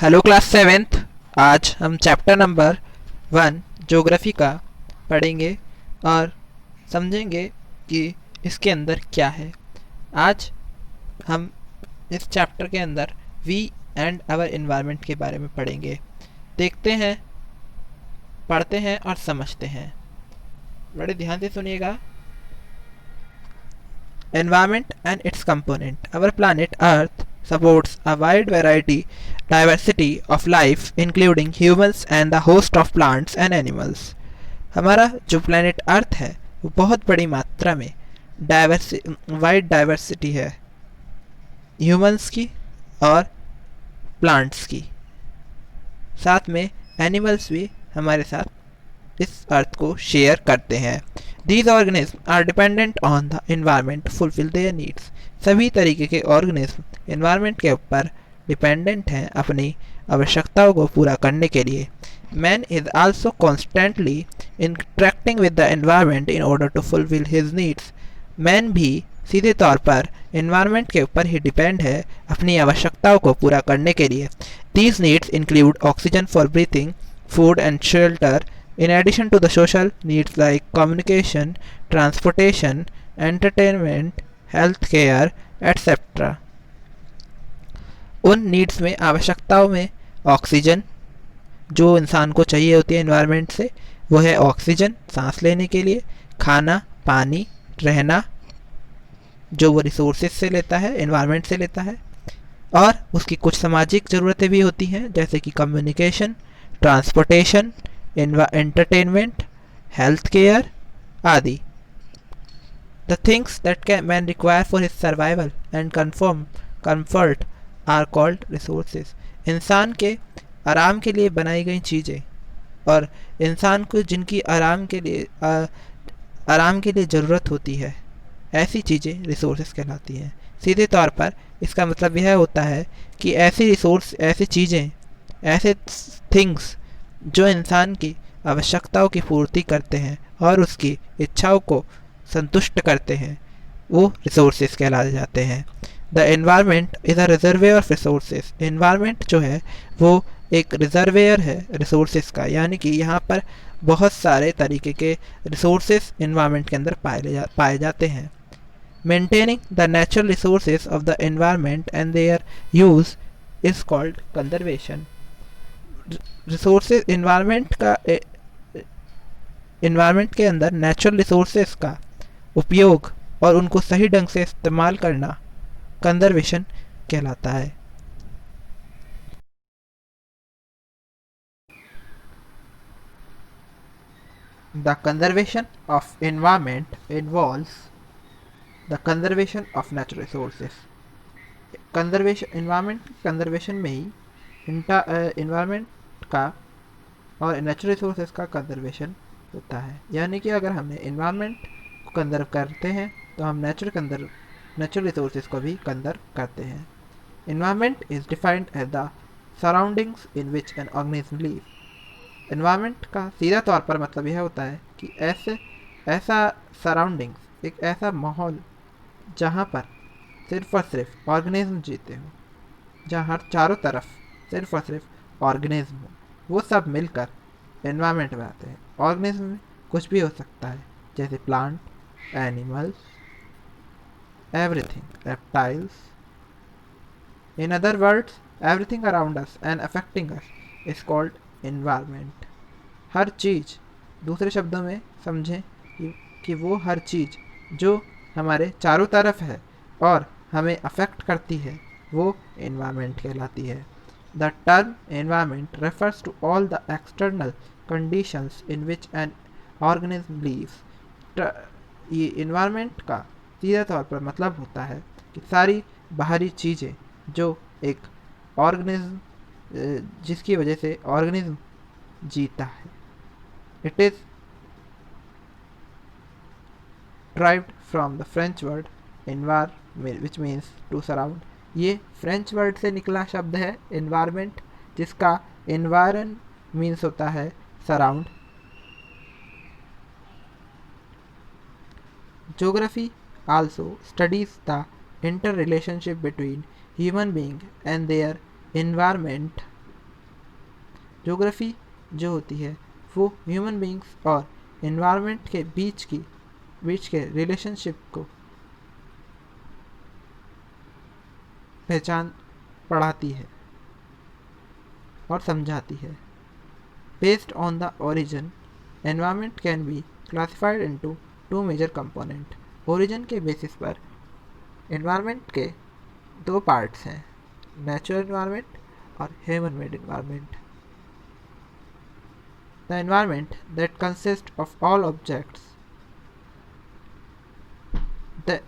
Hello class seventh. आज हम chapter number 1 geography का पढ़ेंगे और समझेंगे कि इसके अंदर क्या है। आज हम इस चैप्टर के अंदर वी एंड आवर इन्वायरमेंट के बारे में पढ़ेंगे। देखते हैं, पढ़ते हैं और समझते हैं। बड़े ध्यान से सुनिएगा। Environment and its component. Our planet Earth supports a wide diversity of life, including humans and the host of plants and animals. हमारा जो planet Earth है वो बहुत बड़ी मात्रा में वाइड डाइवर्सिटी है, ह्यूमंस की और प्लांट्स की। साथ में एनिमल्स भी हमारे साथ इस अर्थ को शेयर करते हैं। These organisms are dependent on the environment to fulfill their needs. सभी तरीके के ऑर्गेनिज्म एनवायरनमेंट के ऊपर डिपेंडेंट हैं अपनी आवश्यकताओं को पूरा करने के लिए। Man is also constantly interacting with the environment in order to fulfill his needs. Man भी सीधे तौर पर एनवायरनमेंट के ऊपर ही डिपेंड है अपनी आवश्यकताओं को पूरा करने के लिए। These needs include oxygen for breathing, food and shelter, in addition to the social needs like communication, transportation, entertainment, healthcare, etc. उन नीड्स में, आवश्यकताओं में ऑक्सीजन जो इंसान को चाहिए होती है एनवायरनमेंट से, वो है ऑक्सीजन सांस लेने के लिए, खाना, पानी, रहना जो वो रिसोर्सेज से लेता है, एनवायरनमेंट से लेता है, और उसकी कुछ सामाजिक ज़रूरतें भी होती हैं जैसे कि कम्युनिकेशन, ट्रांसपोर्टेशन, entertainment, healthcare आदि। The things that man require for his survival and comfort are called resources. इंसान के आराम के लिए बनाई गई चीज़ें और इंसान को जिनकी आराम के लिए ज़रूरत होती है, ऐसी चीज़ें रिसोर्सेज कहलाती हैं। सीधे तौर पर इसका मतलब यह होता है कि ऐसी चीज़ें, ऐसे थिंग्स जो इंसान की आवश्यकताओं की पूर्ति करते हैं और उसकी इच्छाओं को संतुष्ट करते हैं, वो रिसोर्सेज कहलाए जाते हैं। The environment is a reservoir of resources. Environment जो है वो एक रिजर्वेयर है रिसोर्सेज का, यानी कि यहाँ पर बहुत सारे तरीके के रिसोर्सेज एनवायरनमेंट के अंदर पाए जाते हैं। Maintaining the natural resources of the environment and there use is called conservation. Resources environment के अंदर नेचुरल रिसोर्सेज का उपयोग और उनको सही ढंग से इस्तेमाल करना कंजर्वेशन कहलाता है। The conservation of environment involves the conservation of natural resources. Environment conservation में ही एनवायरनमेंट का और नेचुरल रिसोर्सेज का कंजर्वेशन होता है। यानी कि अगर हमने एनवायरनमेंट को कंजर्व करते हैं तो हम नेचुरल रिसोर्सेज को भी कंजर्व करते हैं। Environment is defined as the surroundings in which an organism live. Environment का सीधा तौर पर मतलब यह होता है कि ऐसा सराउंडिंग्स, एक ऐसा माहौल जहाँ पर सिर्फ और सिर्फ ऑर्गेनिज्म जीते हों, जहाँ हर चारों तरफ सिर्फ और सिर्फ ऑर्गेनिज्म हो, वो सब मिलकर एनवायरनमेंट बनाते हैं। ऑर्गेनिज्म में कुछ भी हो सकता है जैसे plant, animals, everything, reptiles. In other words, everything around us and affecting us is called environment. हर चीज़, दूसरे शब्दों में समझें कि वो हर चीज़ जो हमारे चारों तरफ है और हमें अफेक्ट करती है वो एनवायरनमेंट कहलाती है। The term environment refers to all the external conditions in which an organism lives. ये environment का सीधा तौर पर मतलब होता है कि सारी बाहरी चीज़ें जो एक ऑर्गेनिज्म, जिसकी वजह से ऑर्गेनिज्म जीता है। It is derived from the French word envar, which means to surround. ये फ्रेंच वर्ड से निकला शब्द है एनवायरनमेंट, जिसका एनवायरन मीन्स होता है surround. Geography also studies the inter relationship between human being and their environment geography जो होती है वो ह्यूमन बींग्स और एनवायरनमेंट के बीच के रिलेशनशिप को पहचान पढ़ाती है और समझाती है। Based on the origin, environment can be classified into two major component. Origin के बेसिस पर एनवायरनमेंट के दो पार्ट्स हैं, नेचुरल एनवायरनमेंट और human made environment. The environment that consist of all objects that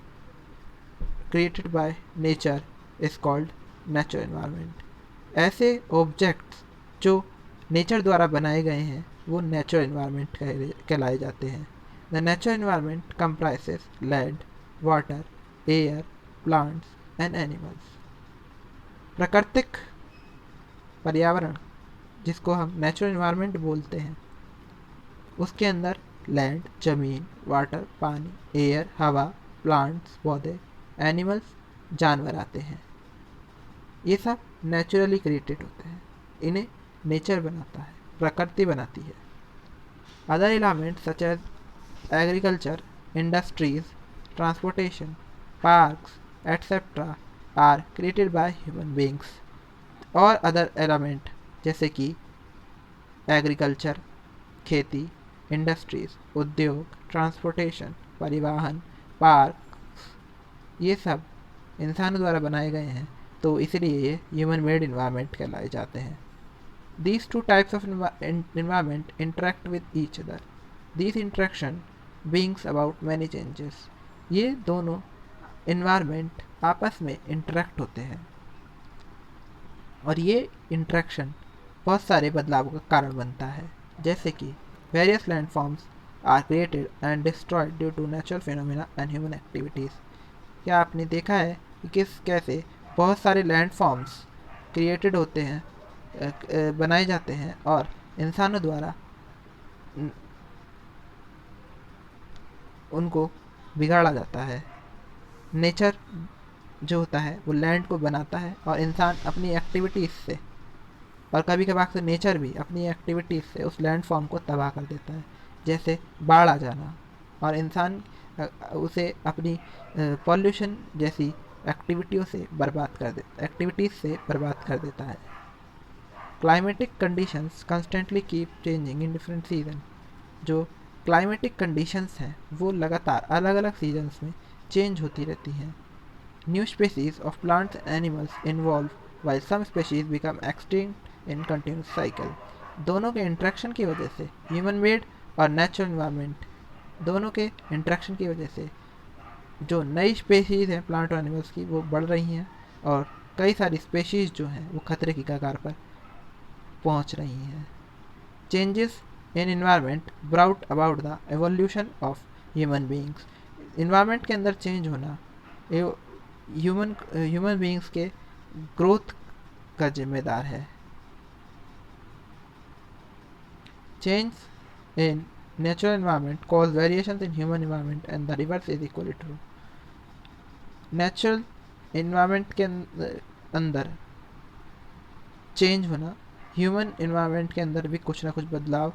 created by nature is called natural environment. ऐसे objects जो nature द्वारा बनाए गए हैं वो नेचुरल एनवायरनमेंट कहलाए जाते हैं। The natural environment comprises land, water, air, plants and animals. प्राकृतिक पर्यावरण जिसको हम नेचुरल एनवायरनमेंट बोलते हैं, उसके अंदर लैंड जमीन, वाटर पानी, एयर हवा, प्लांट्स पौधे, एनिमल्स जानवर आते हैं। ये सब नेचुरली क्रिएटेड होते हैं, इन्हें नेचर बनाता है, प्रकृति बनाती है। Other elements such as agriculture, industries, transportation, parks etcetera are created by human beings. और अदर एलिमेंट जैसे कि एग्रीकल्चर खेती, इंडस्ट्रीज उद्योग, ट्रांसपोर्टेशन परिवहन, पार्क्स, ये सब इंसानों द्वारा बनाए गए हैं, तो इसलिए ये ह्यूमन मेड इन्वायरमेंट कहलाए जाते हैं। These two types of environment interact with each other. These interaction brings about many changes. ये दोनों environment आपस में interact होते हैं और ये interaction बहुत सारे बदलावों का कारण बनता है, जैसे कि various landforms are created and destroyed due to natural phenomena and human activities. क्या आपने देखा है कि कैसे बहुत सारे लैंडफॉर्म्स क्रिएटेड होते हैं, बनाए जाते हैं और इंसानों द्वारा उनको बिगाड़ा जाता है। नेचर जो होता है वो लैंड को बनाता है और इंसान अपनी एक्टिविटीज़ से, और कभी कभार तो नेचर भी अपनी एक्टिविटीज़ से उस लैंड फॉर्म को तबाह कर देता है, जैसे बाढ़ आ जाना, और इंसान उसे अपनी पॉल्यूशन जैसी एक्टिविटीज़ से बर्बाद कर देता है। Climatic conditions constantly keep changing in different season. जो क्लाइमेटिक कंडीशंस हैं वो लगातार अलग अलग सीजन्स में चेंज होती रहती हैं। New species of plants and animals involve while some species become extinct in continuous cycle. दोनों के इंट्रैक्शन की वजह से, ह्यूमन मेड और नेचुरल एनवायरनमेंट दोनों के इंट्रैक्शन की वजह से जो नई स्पीशीज़ हैं प्लांट और एनिमल्स की वो बढ़ रही हैं, और कई सारी स्पीशीज़ जो हैं वो खतरे की कगार पर पहुंच रही हैं। Changes in environment brought about the evolution of human beings. Environment के अंदर चेंज होना ह्यूमन बींग्स के ग्रोथ का जिम्मेदार है। Change in natural environment cause variations in human environment and the reverse is equally true. Natural environment के अंदर change होना ह्यूमन एनवायरनमेंट के अंदर भी कुछ ना कुछ बदलाव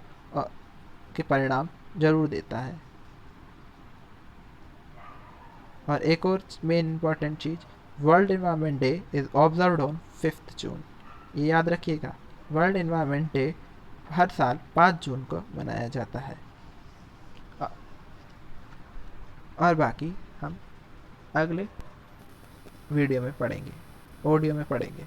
के परिणाम जरूर देता है। और एक और main important cheese, world environment day is observed on 5 जून। ये याद रखिएगा, वर्ल्ड एनवायरनमेंट डे हर साल 5 जून को मनाया जाता है। और बाकी हम अगले वीडियो में पढ़ेंगे, ऑडियो में पढ़ेंगे।